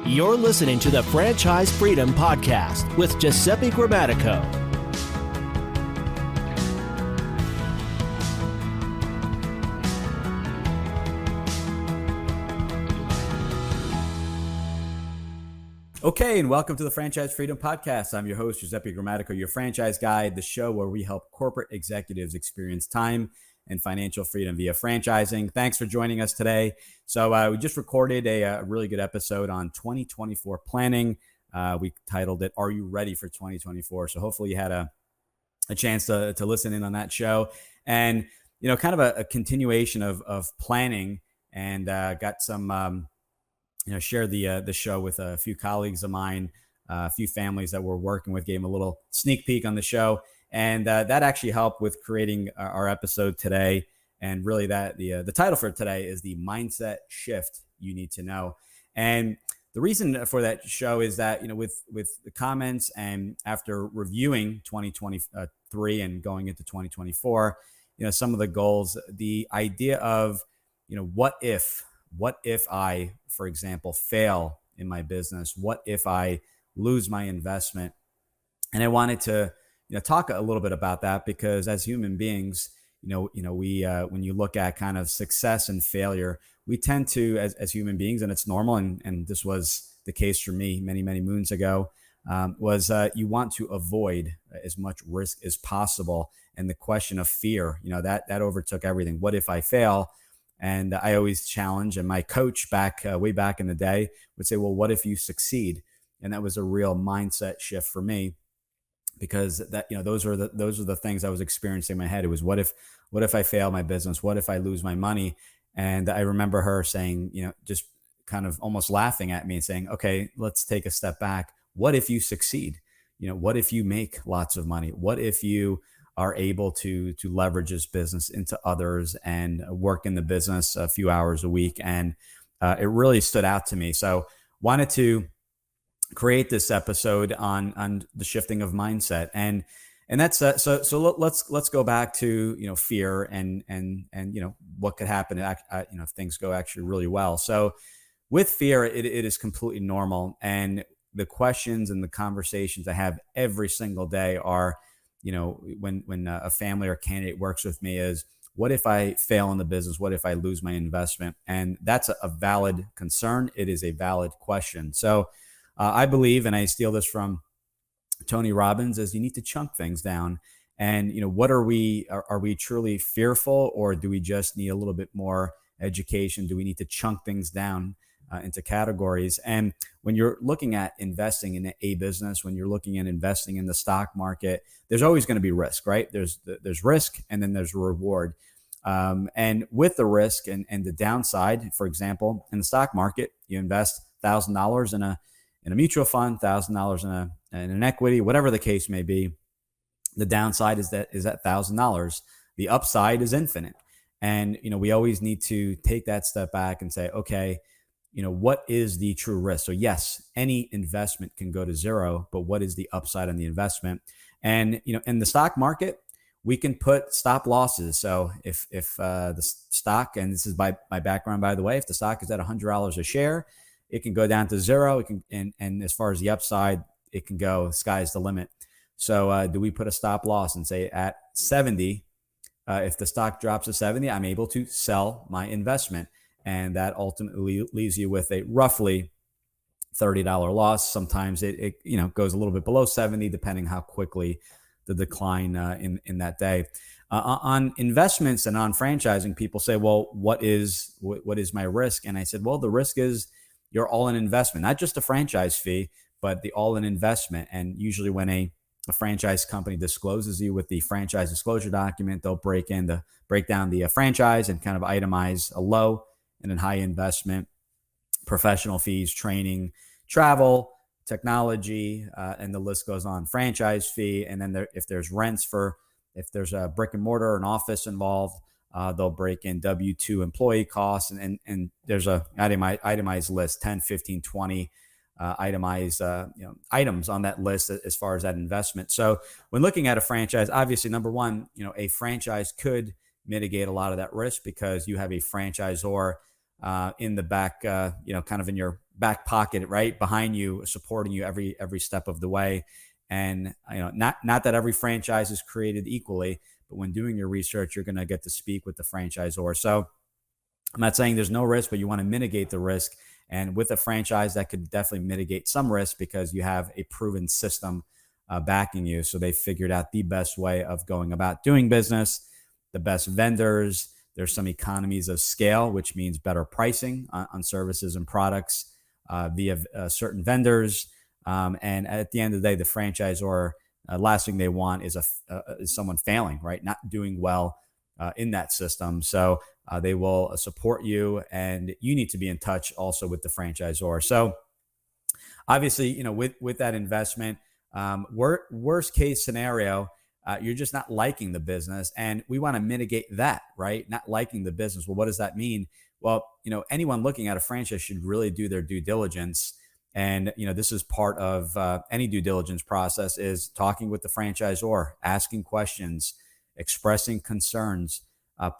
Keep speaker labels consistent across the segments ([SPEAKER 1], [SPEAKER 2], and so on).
[SPEAKER 1] You're listening to the Franchise Freedom Podcast with Giuseppe Grammatico.
[SPEAKER 2] Okay, and welcome to the Franchise Freedom Podcast. I'm your host, Giuseppe Grammatico, your franchise guide, the show where we help corporate executives experience time and financial freedom via franchising. Thanks for joining us today. So we just recorded a really good episode on 2024 planning. We titled it, Are You Ready for 2024? So hopefully you had a chance to listen in on that show. And, you know, kind of a continuation of planning, and got some, share the show with a few colleagues of mine, a few families that we're working with, gave them a little sneak peek on the show. And that actually helped with creating our episode today. And really that the title for today is the mindset shift you need to know. And the reason for that show is that, you know, with the comments and after reviewing 2023 and going into 2024, you know, some of the goals, the idea of, you know, what if I, for example, fail in my business? What if I lose my investment? And I wanted to, you know, talk a little bit about that, because as human beings, we when you look at kind of success and failure, we tend to, as human beings, and it's normal, and this was the case for me many moons ago, you want to avoid as much risk as possible. And the question of fear, you know, that overtook everything. What if I fail? And I always challenge, and my coach way back in the day would say, well, what if you succeed? And that was a real mindset shift for me, because that, you know, those are the things I was experiencing in my head. It was, what if I fail my business? What if I lose my money? And I remember her saying, you know, just kind of almost laughing at me and saying, okay, let's take a step back. What if you succeed? You know, what if you make lots of money? What if you are able to leverage this business into others and work in the business a few hours a week? And it really stood out to me. So wanted to create this episode on the shifting of mindset, and that's so let's go back to, you know, fear and you know, what could happen if things go actually really well. So with fear, it is completely normal, and the questions and the conversations I have every single day are, you know, when a family or candidate works with me, is, what if I fail in the business? What if I lose my investment? And that's a valid concern. It is a valid question. So I believe, and I steal this from Tony Robbins, is you need to chunk things down. And, you know, what are we truly fearful, or do we just need a little bit more education? Do we need to chunk things down into categories? And when you're looking at investing in a business, when you're looking at investing in the stock market, there's always going to be risk, right? There's risk, and then there's reward. And with the risk and the downside, for example, in the stock market, you invest $1,000 in a mutual fund, $1,000 in an equity, whatever the case may be. The downside is that $1,000. The upside is infinite. And, you know, we always need to take that step back and say, okay, you know, what is the true risk? So yes, any investment can go to zero, but what is the upside on the investment? And, you know, in the stock market, we can put stop losses. So if the stock, and this is my background, by the way, if the stock is at $100 a share, it can go down to zero. It can, and as far as the upside, it can go, sky's the limit. So do we put a stop loss and say at 70, if the stock drops to 70, I'm able to sell my investment? And that ultimately leaves you with a roughly $30 loss. Sometimes it you know, goes a little bit below 70, depending how quickly the decline in that day. On investments and on franchising, people say, well, what is my risk? And I said, well, the risk is your all-in investment, not just a franchise fee, but the all-in investment. And usually when a franchise company discloses you with the franchise disclosure document, they'll break down the franchise and kind of itemize a low and a high investment, professional fees, training, travel, technology, and the list goes on. Franchise fee, and then if there's rents if there's a brick and mortar, an office involved, they'll break in W-2 employee costs, and there's a itemized list, 10, 15, 20 itemized items on that list as far as that investment. So when looking at a franchise, obviously, number one, you know, a franchise could mitigate a lot of that risk because you have a franchisor in the back, kind of in your back pocket, right behind you, supporting you every step of the way. And not that every franchise is created equally, but when doing your research, you're going to get to speak with the franchisor. So I'm not saying there's no risk, but you want to mitigate the risk. And with a franchise, that could definitely mitigate some risk because you have a proven system backing you. So they figured out the best way of going about doing business, the best vendors. There's some economies of scale, which means better pricing on services and products via certain vendors. And at the end of the day, the franchisor, last thing they want is is someone failing, right? Not doing well in that system. So they will support you, and you need to be in touch also with the franchisor. So obviously, with that investment, worst case scenario, you're just not liking the business, and we want to mitigate that, right? Not liking the business. Well, what does that mean? Well, anyone looking at a franchise should really do their due diligence. And, this is part of any due diligence process, is talking with the franchisor, asking questions, expressing concerns,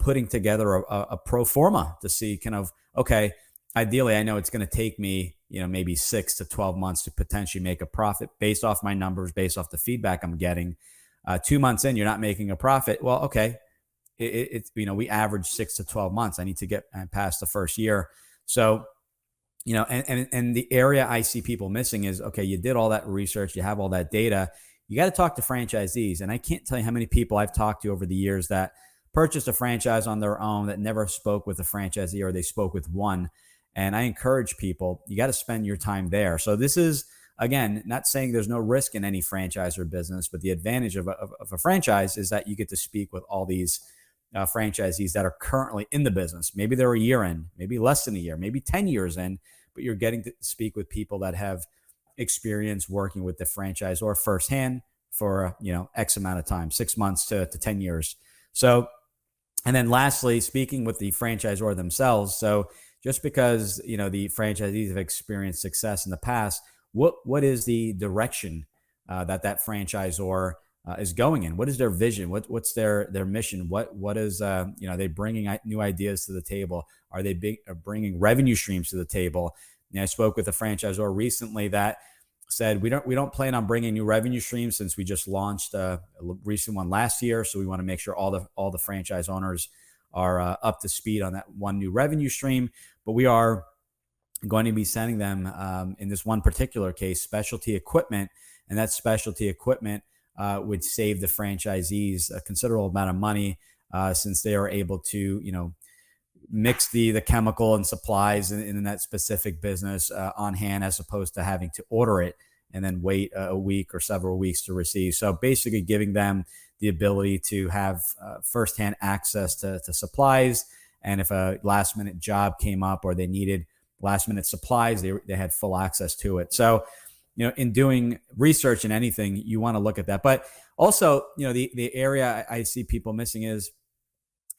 [SPEAKER 2] putting together a pro forma to see okay, ideally, I know it's going to take me, maybe 6 to 12 months to potentially make a profit based off my numbers, based off the feedback I'm getting. 2 months in, you're not making a profit. Well, okay, we average 6 to 12 months. I need to get past the first year. So, and the area I see people missing is, okay, you did all that research, you have all that data, you got to talk to franchisees. And I can't tell you how many people I've talked to over the years that purchased a franchise on their own, that never spoke with a franchisee, or they spoke with one. And I encourage people, you got to spend your time there. So this is, again, not saying there's no risk in any franchise or business, but the advantage of a franchise is that you get to speak with all these franchisees that are currently in the business. Maybe they're a year in, maybe less than a year, maybe 10 years in, but you're getting to speak with people that have experience working with the franchisor firsthand for, X amount of time, 6 months to 10 years. So, and then lastly, speaking with the franchisor themselves. So just because, the franchisees have experienced success in the past, what is the direction that franchisor is going in? What is their vision? What's their mission? What is, are they bringing new ideas to the table? Are they bringing revenue streams to the table? And I spoke with a franchisor recently that said, we don't plan on bringing new revenue streams since we just launched a recent one last year. So we want to make sure all the franchise owners are up to speed on that one new revenue stream. But we are going to be sending them, in this one particular case, specialty equipment, and that specialty equipment would save the franchisees a considerable amount of money, since they are able to, mix the chemical and supplies in that specific business on hand, as opposed to having to order it and then wait a week or several weeks to receive. So basically giving them the ability to have firsthand access to supplies. And if a last minute job came up or they needed last minute supplies, they had full access to it. So, in doing research in anything, you want to look at that. But also, the area I see people missing is,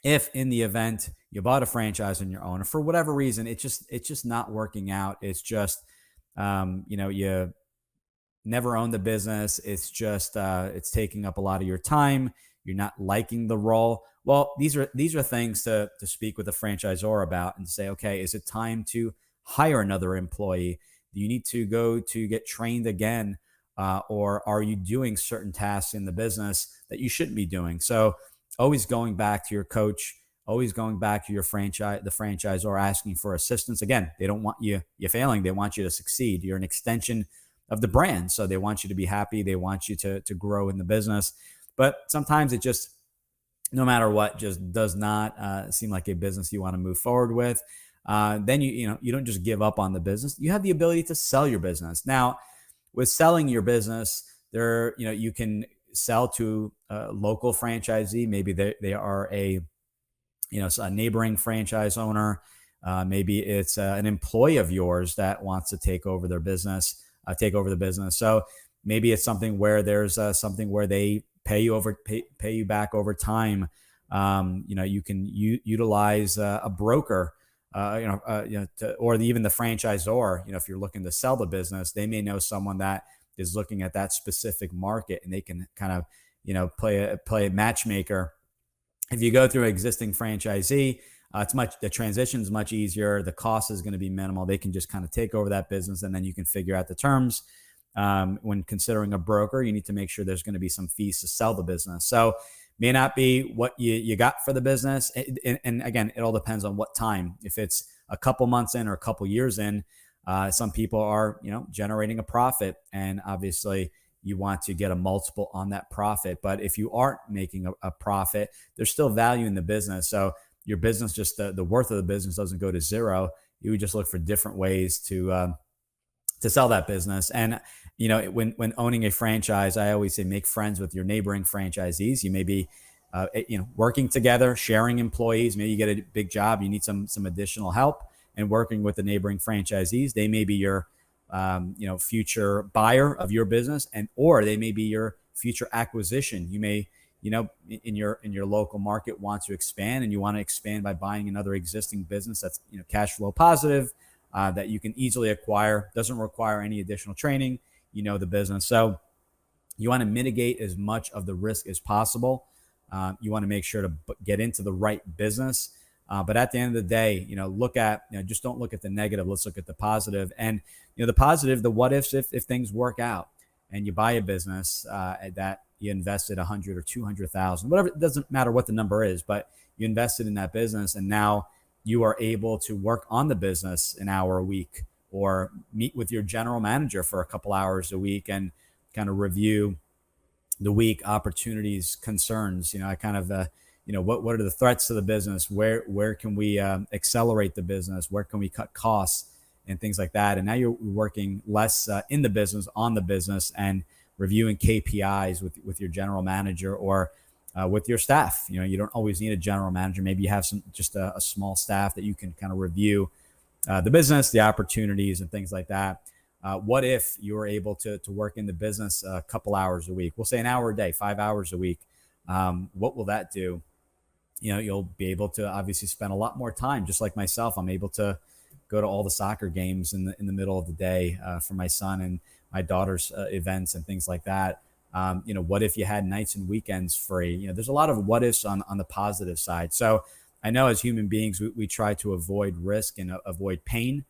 [SPEAKER 2] if in the event you bought a franchise on your own, or for whatever reason, it's just not working out. It's just, you never owned the business. It's just, it's taking up a lot of your time. You're not liking the role. Well, these are things to speak with the franchisor about and say, okay, is it time to hire another employee? Do you need to go to get trained again? Or are you doing certain tasks in the business that you shouldn't be doing? So always going back to your coach, always going back to the franchisor, asking for assistance. Again, they don't want you failing. They want you to succeed. You're an extension of the brand. So they want you to be happy. They want you to grow in the business. But sometimes it just, no matter what, just does not seem like a business you want to move forward with. Then you don't just give up on the business. You have the ability to sell your business. Now, with selling your business, you can sell to a local franchisee. Maybe they are a neighboring franchise owner. Maybe it's an employee of yours that wants to take over the business. So maybe it's something where there's something where they pay you back over time. You can utilize a broker, or even the franchisor. If you're looking to sell the business, they may know someone that is looking at that specific market, and they can kind of, play a matchmaker. If you go through an existing franchisee, The transition is much easier. The cost is going to be minimal. They can just kind of take over that business, and then you can figure out the terms. When considering a broker, you need to make sure there's going to be some fees to sell the business. So may not be what you got for the business. And again, it all depends on what time. If it's a couple months in or a couple years in, some people are, generating a profit, and obviously you want to get a multiple on that profit. But if you aren't making a profit, there's still value in the business. So your business, just the worth of the business doesn't go to zero. You would just look for different ways to sell that business. And when owning a franchise, I always say make friends with your neighboring franchisees. You may be working together, sharing employees. Maybe you get a big job, you need some additional help, and working with the neighboring franchisees. They may be your future buyer of your business, or they may be your future acquisition. You may in your local market want to expand, and you want to expand by buying another existing business that's cash flow positive, that you can easily acquire, doesn't require any additional training, the business. So you want to mitigate as much of the risk as possible. You want to make sure to get into the right business. But at the end of the day, look at, just don't look at the negative. Let's look at the positive. And, the positive, the what ifs, if things work out and you buy a business that you invested 100 or 200,000, whatever, it doesn't matter what the number is, but you invested in that business, and now you are able to work on the business an hour a week, or meet with your general manager for a couple hours a week and kind of review the week, opportunities, concerns. I kind of, what are the threats to the business? Where can we accelerate the business? Where can we cut costs and things like that? And now you're working less in the business, on the business, and reviewing KPIs with your general manager, or with your staff. You don't always need a general manager. Maybe you have just a small staff that you can kind of review the business, the opportunities, and things like that. What if you were able to work in the business a couple hours a week? We'll say an hour a day, 5 hours a week. What will that do? You'll be able to obviously spend a lot more time. Just like myself, I'm able to go to all the soccer games in the middle of the day for my son and my daughter's events and things like that. What if you had nights and weekends free? There's a lot of what ifs on the positive side. So I know as human beings, we try to avoid risk and avoid pain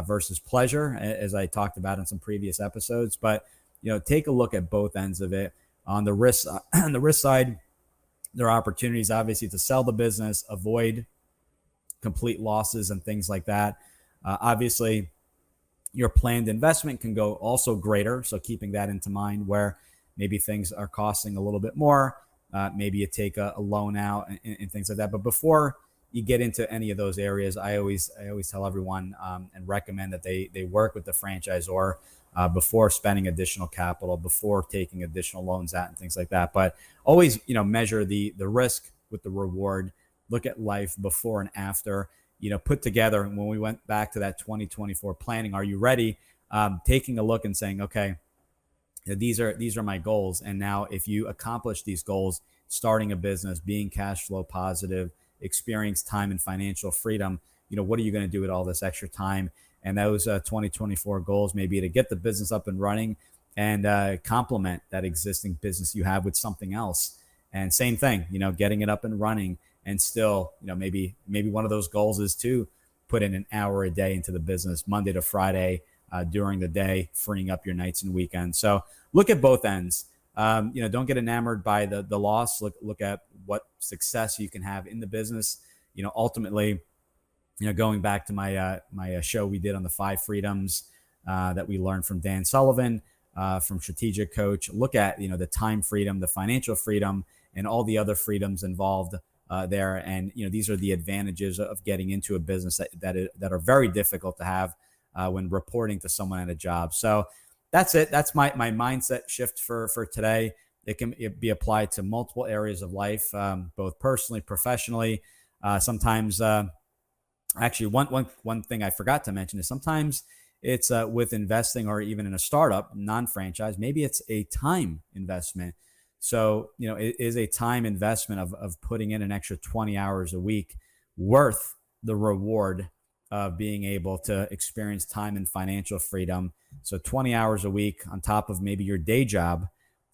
[SPEAKER 2] versus pleasure, as I talked about in some previous episodes. But take a look at both ends of it. On the risk side, there are opportunities obviously to sell the business, avoid complete losses and things like that. Obviously, your planned investment can go also greater. So keeping that into mind, where maybe things are costing a little bit more, maybe you take a loan out and things like that. But before you get into any of those areas, I always tell everyone and recommend that they work with the franchisor before spending additional capital, before taking additional loans out and things like that. But always, measure the risk with the reward. Look at life before and after. Put together, and when we went back to that 2024 planning, are you ready? Taking a look and saying, okay, these are my goals. And now if you accomplish these goals, starting a business, being cash flow positive, experience time and financial freedom, what are you going to do with all this extra time? And those 2024 goals may be to get the business up and running and complement that existing business you have with something else. And same thing, getting it up and running. And still, maybe one of those goals is to put in an hour a day into the business, Monday to Friday, during the day, freeing up your nights and weekends. So look at both ends. Don't get enamored by the loss. Look at what success you can have in the business. Ultimately, going back to my show we did on the 5 freedoms that we learned from Dan Sullivan, from Strategic Coach. Look at the time freedom, the financial freedom, and all the other freedoms involved there. And these are the advantages of getting into a business that are very difficult to have when reporting to someone at a job. So that's it. That's my mindset shift for today. It can be applied to multiple areas of life, both personally, professionally. Sometimes, actually, one thing I forgot to mention is sometimes it's with investing, or even in a startup, non-franchise. Maybe it's a time investment. So, it is a time investment of putting in an extra 20 hours a week worth the reward of being able to experience time and financial freedom. So 20 hours a week on top of maybe your day job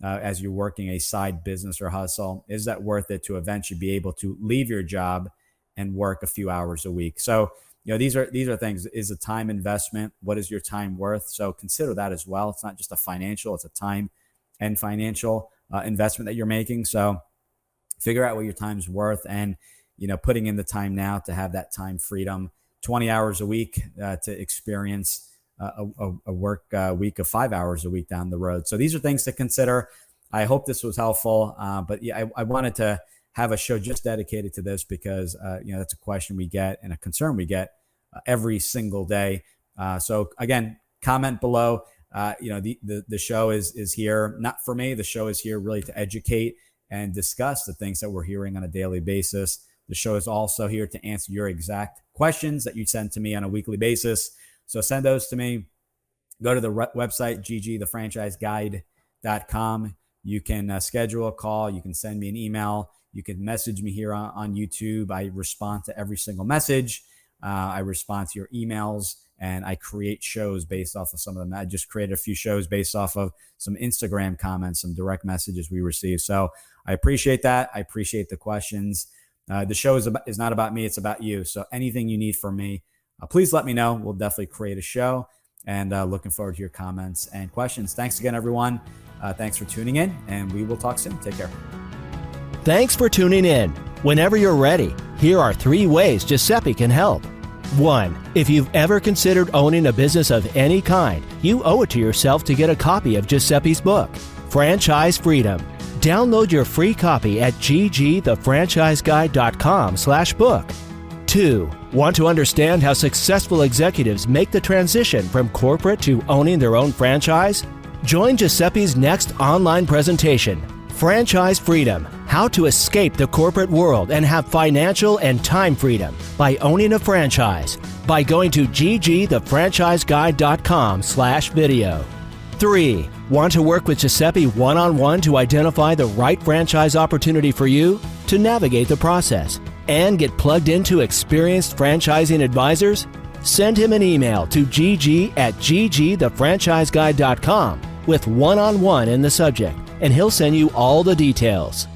[SPEAKER 2] as you're working a side business or hustle. Is that worth it to eventually be able to leave your job and work a few hours a week. So, these are things. Is a time investment. What is your time worth? So consider that as well. It's not just a financial, it's a time and financial investment that you're making. So figure out what your time's worth, and, putting in the time now to have that time freedom, 20 hours a week to experience a work week of 5 hours a week down the road. So these are things to consider. I hope this was helpful. But yeah, I wanted to have a show just dedicated to this because, that's a question we get and a concern we get every single day. So again, comment below. The show is here, not for me. The show is here really to educate and discuss the things that we're hearing on a daily basis. The show is also here to answer your exact questions that you send to me on a weekly basis. So send those to me. Go to the website, ggthefranchiseguide.com. You can schedule a call. You can send me an email. You can message me here on YouTube. I respond to every single message. I respond to your emails, and I create shows based off of some of them. I just created a few shows based off of some Instagram comments, some direct messages we received. So I appreciate that. I appreciate the questions. The show is not about me. It's about you. So anything you need from me, please let me know. We'll definitely create a show, and looking forward to your comments and questions. Thanks again, everyone. Thanks for tuning in, and we will talk soon. Take care.
[SPEAKER 1] Thanks for tuning in. Whenever you're ready, here are 3 ways Giuseppe can help. 1. If you've ever considered owning a business of any kind, you owe it to yourself to get a copy of Giuseppe's book, Franchise Freedom. Download your free copy at ggthefranchiseguide.com/book. 2. Want to understand how successful executives make the transition from corporate to owning their own franchise? Join Giuseppe's next online presentation, Franchise Freedom: How to Escape the Corporate World and Have Financial and Time Freedom by Owning a Franchise, by going to ggthefranchiseguide.com/video. 3. Want to work with Giuseppe one-on-one to identify the right franchise opportunity for you, to navigate the process, and get plugged into experienced franchising advisors? Send him an email to gg@ggthefranchiseguide.com with one-on-one in the subject, and he'll send you all the details.